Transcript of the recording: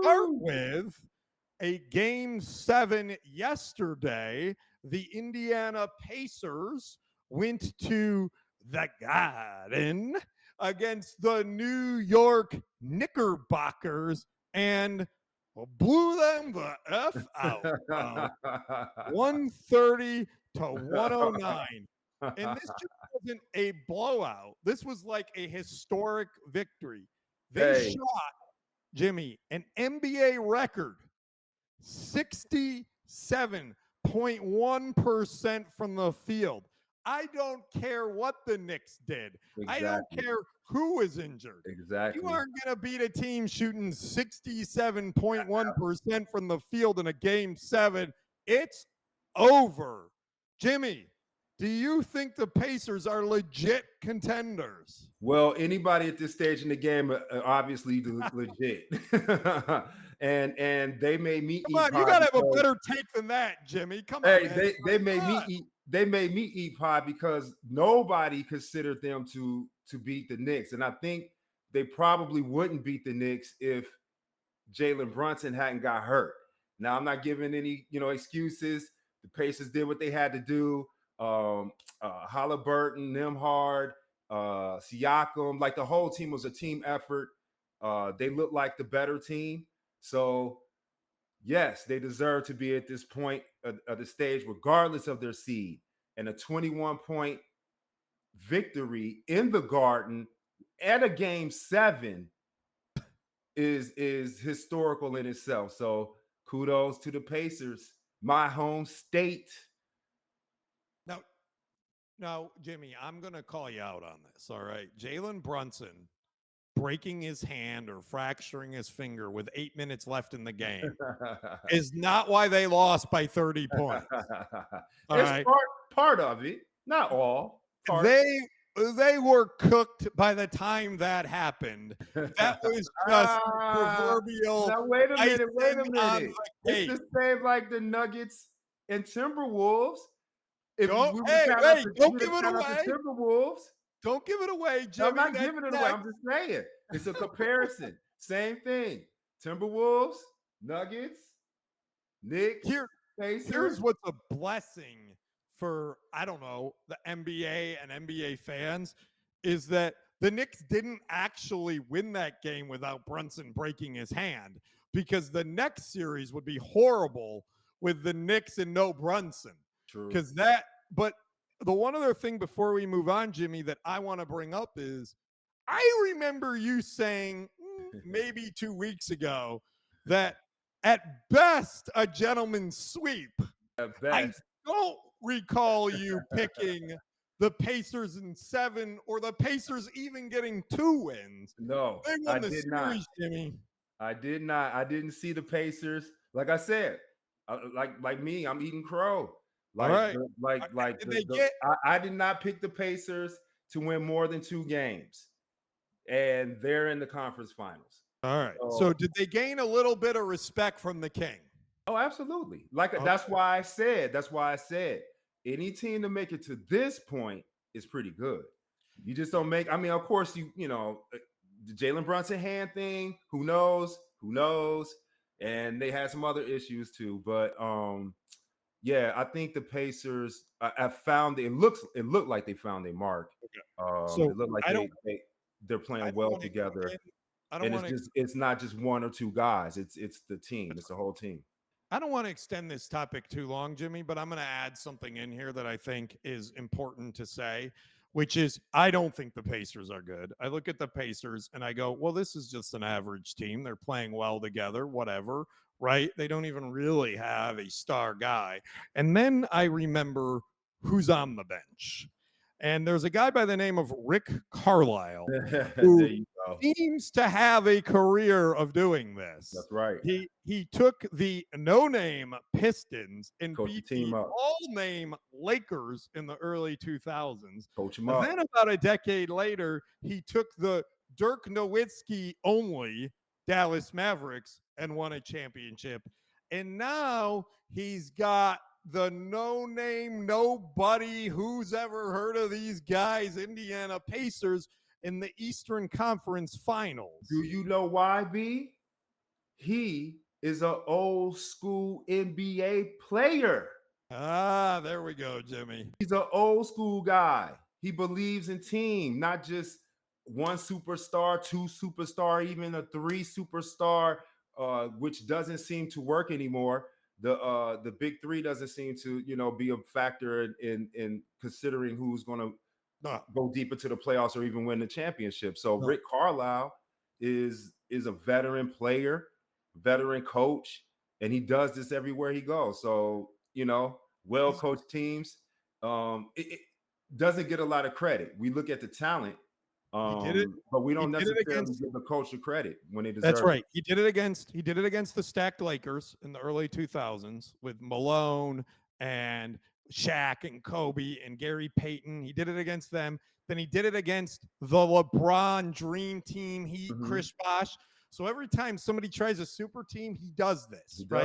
start with a Game 7 yesterday. The Indiana Pacers went to the Garden against the New York Knickerbockers and blew them the F out. 130 to 109. And this just wasn't a blowout. This was like a historic victory. They shot, Jimmy, an NBA record 67.1% from the field. I don't care what the Knicks did. Exactly. I don't care who was injured. Exactly. You aren't going to beat a team shooting 67.1% from the field in a Game 7. It's over. Jimmy, do you think the Pacers are legit contenders? Well, anybody at this stage in the game obviously legit. and they made me Come on, you gotta have a better take than that, Jimmy. Come on, man. They made me eat. They made me eat pie because nobody considered them to beat the Knicks, and I think they probably wouldn't beat the Knicks if Jalen Brunson hadn't got hurt. Now, I'm not giving any excuses. The Pacers did what they had to do. Halliburton, Nembhard, Siakam, like the whole team was a team effort. They looked like the better team. So, yes, they deserve to be at this point of the stage, regardless of their seed. And a 21-point victory in the Garden at a Game 7 is historical in itself. So, kudos to the Pacers, my home state. Now, Jimmy, I'm going to call you out on this, all right? Jalen Brunson breaking his hand or fracturing his finger with 8 minutes left in the game is not why they lost by 30 points. It's part of it, not all. They were cooked by the time that happened. That was just proverbial. Now, wait a minute. It's the same like the Nuggets and Timberwolves. Don't give it away. Timberwolves. Don't give it away, Jimmy. I'm not giving it away. I'm just saying. It's a comparison. Same thing. Timberwolves, Nuggets, Knicks. Here's what's a blessing for, I don't know, the NBA and NBA fans is that the Knicks didn't actually win that game without Brunson breaking his hand, because the next series would be horrible with the Knicks and no Brunson. True. But the one other thing before we move on, Jimmy, that I want to bring up is I remember you saying maybe 2 weeks ago that at best a gentleman's sweep. At best. I don't recall you picking the Pacers in 7 or the Pacers even getting 2 wins. No, they won the series, Jimmy. I did not. I didn't see the Pacers. Like I said, like me, I'm eating crow. I did not pick the Pacers to win more than 2 games, and they're in the conference finals. All right. So did they gain a little bit of respect from the King? Oh, absolutely. That's why I said any team to make it to this point is pretty good. You just don't make. I mean, of course, the Jalen Brunson hand thing. Who knows? And they had some other issues too, but yeah, I think the Pacers have found it looked like they found a mark. Okay. It looked like they're playing well together. It's not just 1 or 2 guys. It's the team. It's the whole team. I don't want to extend this topic too long, Jimmy, but I'm going to add something in here that I think is important to say, which is I don't think the Pacers are good. I look at the Pacers and I go, well, this is just an average team. They're playing well together, whatever. Right? They don't even really have a star guy. And then I remember who's on the bench. And there's a guy by the name of Rick Carlisle who seems to have a career of doing this. That's right. He took the no-name Pistons and beat the all-name Lakers in the early 2000s. Coach him up. Then about a decade later, he took the Dirk Nowitzki only Dallas Mavericks and won a championship. And now he's got the no-name, nobody who's ever heard of these guys, Indiana Pacers, in the Eastern Conference Finals. Do you know why, B? he is an old school NBA player. Ah, there we go, Jimmy. He's an old school guy. He believes in team, not just one superstar, two superstar, even a three superstar, which doesn't seem to work anymore. The big three doesn't seem to be a factor in considering who's going to No, go deep into the playoffs or even win the championship. So no. Rick Carlisle is a veteran player, veteran coach, and he does this everywhere he goes. So well coached teams. It doesn't get a lot of credit. We look at the talent, He did it. but we He don't did it necessarily against. give the coach the credit when they That's deserve right. He did it against. He did it against the stacked Lakers in the early 2000s with Malone and Shaq and Kobe and Gary Payton. He did it against them. Then he did it against the LeBron Dream Team. it. Chris Bosh. So every time somebody tries a super team, he does this, He does. right?